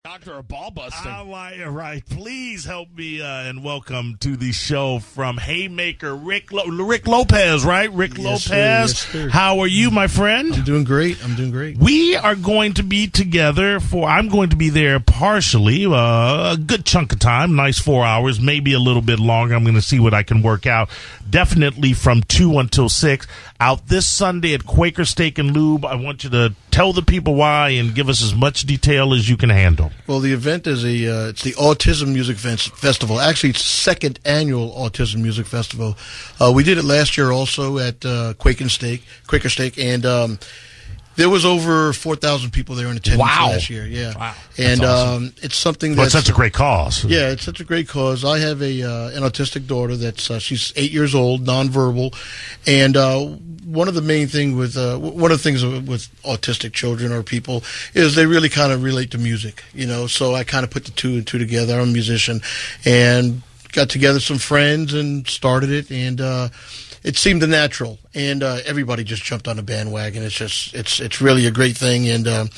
Doctor of ball busting. Right. Please help me and welcome to the show from Haymaker, Rick Lopez, right? Rick Lopez. Sir, yes, sir. How are you, my friend? I'm doing great. We are going to be together I'm going to be there partially, a good chunk of time, nice 4 hours, maybe a little bit longer. I'm going to see what I can work out. Definitely from 2 until 6. Out this Sunday at Quaker Steak and Lube. I want you to tell the people why and give us as much detail as you can handle. Well, the event is it's the Autism Music Festival. Actually, it's the second annual Autism Music Festival. We did it last year also at Quaker Steak, and there was over 4,000 people there in attendance last year. Yeah, wow. And awesome. it's something that's such a great cause. Yeah, it's such a great cause. I have an autistic daughter that's she's 8 years old, nonverbal, and one of the things with autistic children or people is they really kind of relate to music, So I kind of put the two and two together. I'm a musician, and got together some friends and started it, and it seemed natural, and everybody just jumped on the bandwagon. It's really a great thing, and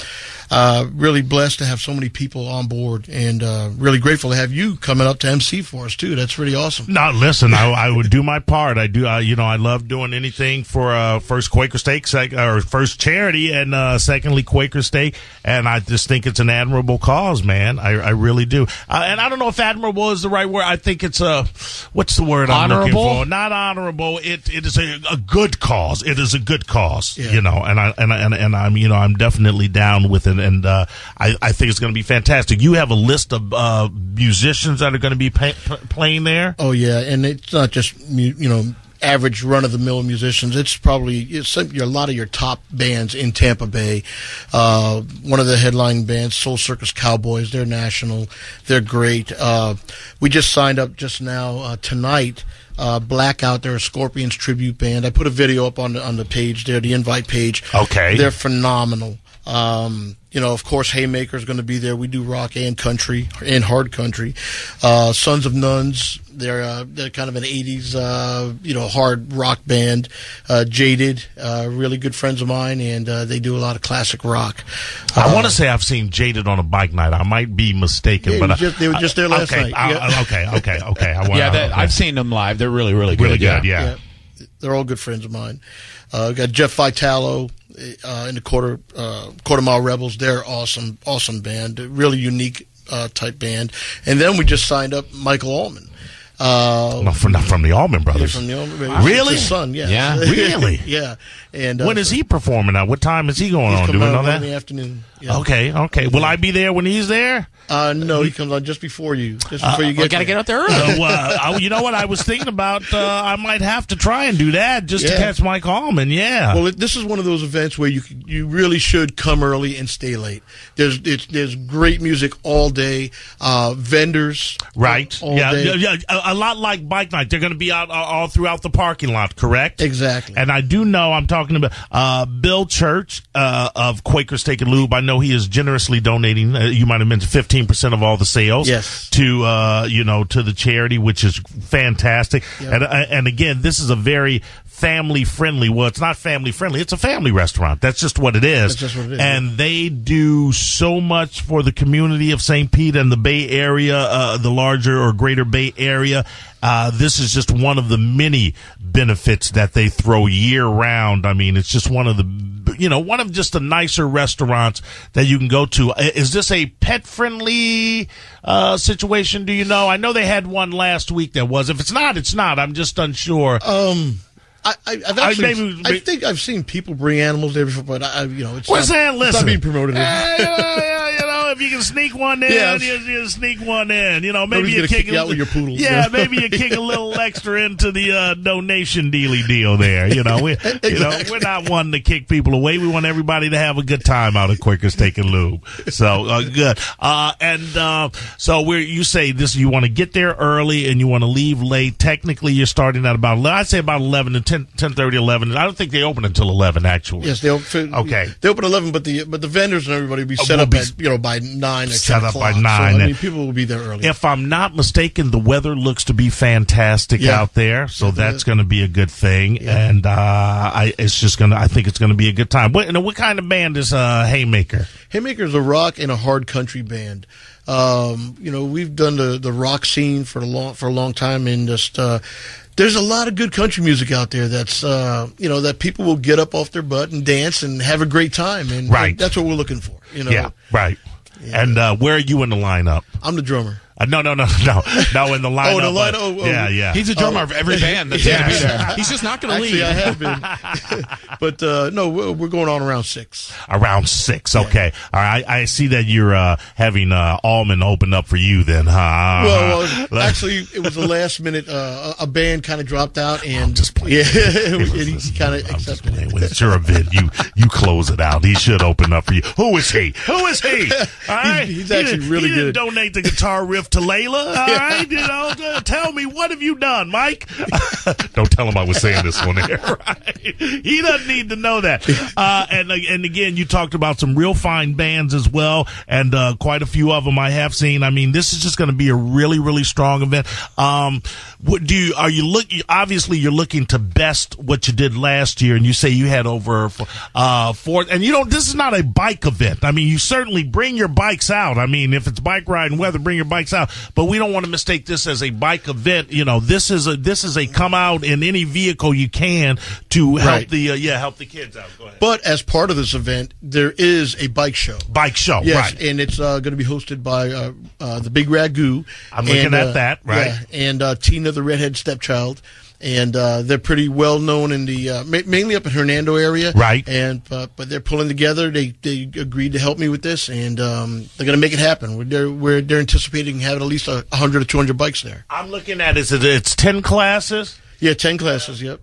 really blessed to have so many people on board, and really grateful to have you coming up to MC for us too. That's really awesome. No, listen, I would do my part. I do. I love doing anything for first Quaker Steak, or first charity, and secondly Quaker Steak, and I just think it's an admirable cause, man. I really do. And I don't know if admirable is the right word. I think it's what's the word I'm looking for? Not honorable. It is a good cause. It is a good cause, and I'm definitely down with it, and I think it's going to be fantastic. You have a list of musicians that are going to be playing there. Oh yeah, and it's not just average run-of-the-mill musicians. It's probably a lot of your top bands in Tampa Bay. One of the headline bands, Soul Circus Cowboys, they're national. They're great. We just signed up just now tonight. Blackout, they're a Scorpions tribute band. I put a video up on the page there, the invite page. Okay. They're phenomenal. Of course, Haymaker's going to be there. We do rock and country and hard country. Sons of Nuns, they're kind of an 80s, hard rock band. Jaded, really good friends of mine, and they do a lot of classic rock. I want to say I've seen Jaded on a bike night. I might be mistaken, but they were just there last night. Okay. I've seen them live. They're really, really good. Really good, yeah. They're all good friends of mine. We got Jeff Vitalo in the Quarter Mile Rebels. They're awesome band, really unique type band. And then we just signed up Michael Allman. Not from the Allman Brothers. Yeah, from the Allman Brothers. Really? His son, yeah. Yeah. Really? Yeah. And when is he performing now? What time is he going on? Do we know that? In the afternoon. Yeah. Okay. Will I be there when he's there? No, he comes on just before you. Just before you get got to get out there early. You know what? I was thinking about I might have to try and do that just to catch Mike Allman. Yeah. Well, this is one of those events where you really should come early and stay late. There's great music all day. Vendors. Right. All day. Yeah. A lot like Bike Night. They're going to be out all throughout the parking lot, correct? Exactly. And I do know I'm talking about Bill Church of Quaker Steak and Lube. I know he is generously donating. You might have mentioned 15% of all the sales. Yes. To to the charity, which is fantastic. Yep. And again, this is a very family friendly. Well, it's not family friendly. It's a family restaurant. That's just what it is. That's just what it is. And they do so much for the community of St. Pete and the Bay Area, the larger or greater Bay Area. This is just one of the many benefits that they throw year round. I mean, it's just one of just the nicer restaurants that you can go to. Is this a pet friendly situation? Do you know? I know they had one last week that was. If it's not, it's not. I'm just unsure. I think I've seen people bring animals there before, but it's not being promoted. If you can sneak one in, you sneak one in. Maybe you kick you out with your poodle. Yeah, maybe you kick a little extra into the donation deal there. We're not wanting to kick people away. We want everybody to have a good time out at Quaker Steak and Lube. So good. So you say this, you want to get there early and you want to leave late. Technically, you're starting at about 11 to 10:30, 11. I don't think they open until 11. Actually, yes, they open. Okay, they open 11, but the vendors and everybody will be set up by 9 at Set 10 up by o'clock. 9. So, I mean, people will be there early. If I'm not mistaken, the weather looks to be fantastic out there, so that's going to be a good thing. Yeah. And I think it's going to be a good time. What kind of band is Haymaker? Haymaker is a rock and a hard country band. We've done the rock scene for a long time, and just there's a lot of good country music out there that's that people will get up off their butt and dance and have a great time, and that's what we're looking for. Yeah, right. Yeah. And where are you in the lineup? I'm the drummer. No, in the lineup. Oh, the lineup. Yeah. He's a drummer of every band that's going to be there. He's just not going to leave. Actually, I have been. But, no, we're going on around 6. Around 6, okay. Yeah. All right, I see that you're having Allman open up for you then, huh? Well, actually, it was the last minute. A band kind of dropped out, and just and he kind of accepted it. When it's your event, you close it out. He should open up for you. Who is he? All right? He's actually really good. He didn't donate the guitar riff to Layla, all right? Tell me, what have you done, Mike? Don't tell him I was saying this one here, right? He doesn't need to know that. And again, you talked about some real fine bands as well, and quite a few of them I have seen. I mean, this is just going to be a really, really strong event. Obviously, you're looking to best what you did last year, and you say you had over 4, and this is not a bike event. I mean, you certainly bring your bikes out. I mean, if it's bike riding weather, bring your bikes out. But we don't want to mistake this as a bike event. This is a come out in any vehicle you can to help help the kids out. Go ahead. But as part of this event, there is a bike show. Yes, right? And it's going to be hosted by the Big Ragu. I'm looking at that, right? Yeah, and Tina, the redhead stepchild. And they're pretty well known in the mainly up in Hernando area, right? And but they're pulling together. They agreed to help me with this, and they're going to make it happen. They're anticipating having at least 100 or 200 bikes there. I'm looking at it's 10 classes. Yeah, 10 classes. Yep.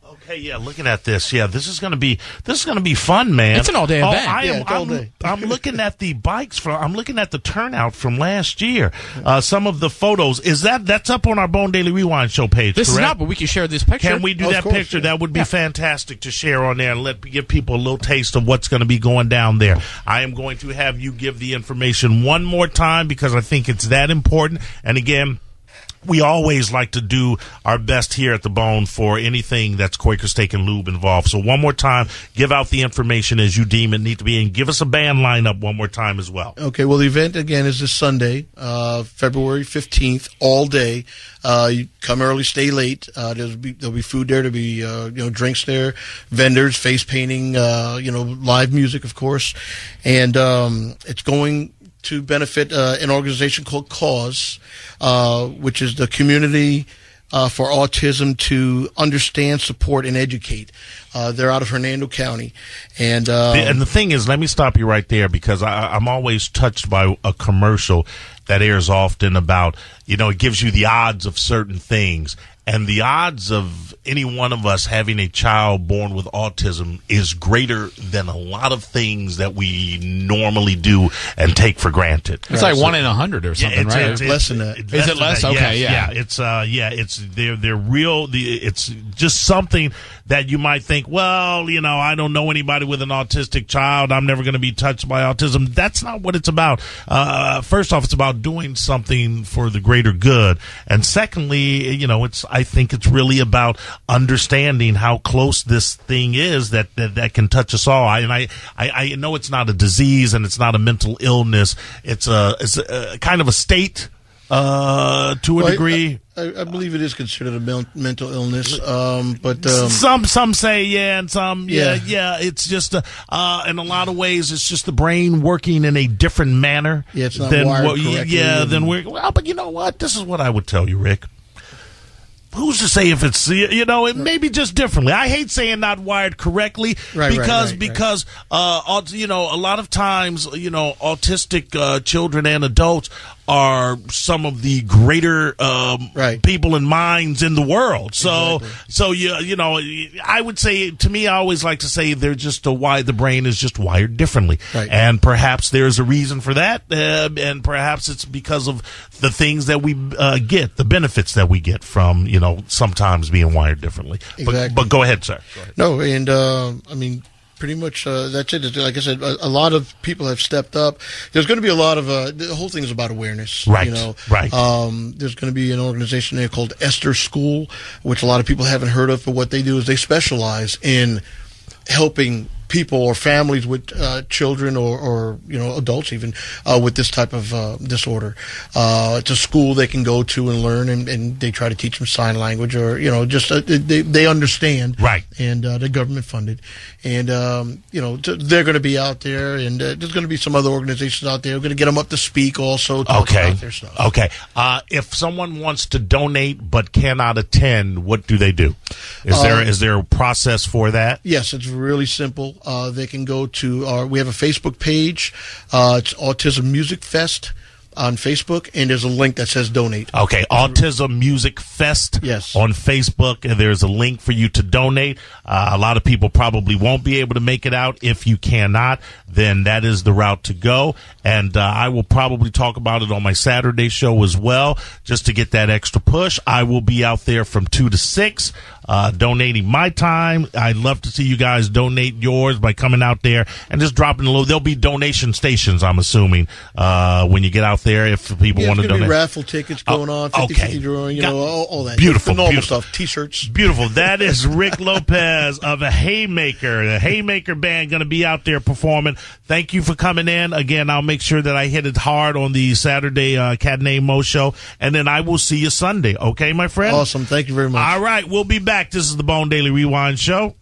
Okay, yeah. Looking at this, this is going to be fun, man. It's an all day event. All day. I'm looking at the bikes I'm looking at the turnout from last year. Some of the photos that's up on our Bone Daily Rewind show page. This correct? is not, but we can share this picture. Can we do that picture? Yeah. That would be fantastic to share on there and give people a little taste of what's going to be going down there. I am going to have you give the information one more time because I think it's that important. And again, we always like to do our best here at the Bone for anything that's Quaker Steak and Lube involved. So one more time, give out the information as you deem it need to be, and give us a band lineup one more time as well. Okay, well, the event, again, is this Sunday, February 15th, all day. You come early, stay late. There'll be food there. There'll be drinks there, vendors, face painting, live music, of course. And it's going to benefit an organization called CAUSE, which is the Community for Autism to Understand, Support, and Educate. They're out of Hernando County. And the thing is, let me stop you right there because I'm always touched by a commercial that airs often about, it gives you the odds of certain things. And the odds of any one of us having a child born with autism is greater than a lot of things that we normally do and take for granted. It's like 1 in 100 or something, right? It's less than that. Is it less? Okay, yeah. It's they're real. It's just something that you might think, well, I don't know anybody with an autistic child. I'm never going to be touched by autism. That's not what it's about. First off, it's about doing something for the greater good, and secondly, I think it's really about understanding how close this thing is that can touch us all. I know it's not a disease and it's not a mental illness. It's a kind of a state to a degree. I believe it is considered a mental illness, but some say and some It's just in a lot of ways it's just the brain working in a different manner. Yeah, it's not wired correctly. Than we're but you know what? This is what I would tell you, Rick. Who's to say if it's, it may be just differently. I hate saying not wired correctly because a lot of times, autistic children and adults are some of the greater people and minds in the world. So, I would say, to me, I always like to say they're just the brain is just wired differently. Right. And perhaps there's a reason for that, and perhaps it's because of the things that we get, the benefits that we get from, sometimes being wired differently. Exactly. But go ahead, sir. Go ahead. No, and Pretty much, that's it. Like I said, a lot of people have stepped up. There's going to be a lot of the whole thing is about awareness, right? You know, right. There's going to be an organization there called Esther School, which a lot of people haven't heard of. But what they do is they specialize in helping people or families with children or adults even with this type of disorder. It's a school they can go to and learn, and they try to teach them sign language, or just they understand. Right. And they're government funded, and they're going to be out there, and there's going to be some other organizations out there. We're going to get them up to speak also. Talk about their stuff. Okay. If someone wants to donate but cannot attend, what do they do? Is there a process for that? Yes, it's really simple. They can go to we have a Facebook page. It's Autism Music Fest on Facebook, and there's a link that says donate. Okay, Autism Music Fest on Facebook, and there's a link for you to donate. A lot of people probably won't be able to make it out. If you cannot, then that is the route to go. And I will probably talk about it on my Saturday show as well, just to get that extra push. I will be out there from 2 to 6. Donating my time. I'd love to see you guys donate yours by coming out there and just dropping a little. There'll be donation stations, I'm assuming, when you get out there, if people want to donate. Be raffle tickets going on, 50-50 drawing, all that. Beautiful. The normal beautiful stuff, T-shirts. Beautiful. That is Rick Lopez of the Haymaker. The Haymaker Band going to be out there performing. Thank you for coming in. Again, I'll make sure that I hit it hard on the Saturday Cat Named Mo show, and then I will see you Sunday. Okay, my friend? Awesome. Thank you very much. All right. We'll be back. This is the Bone Daily Rewind Show.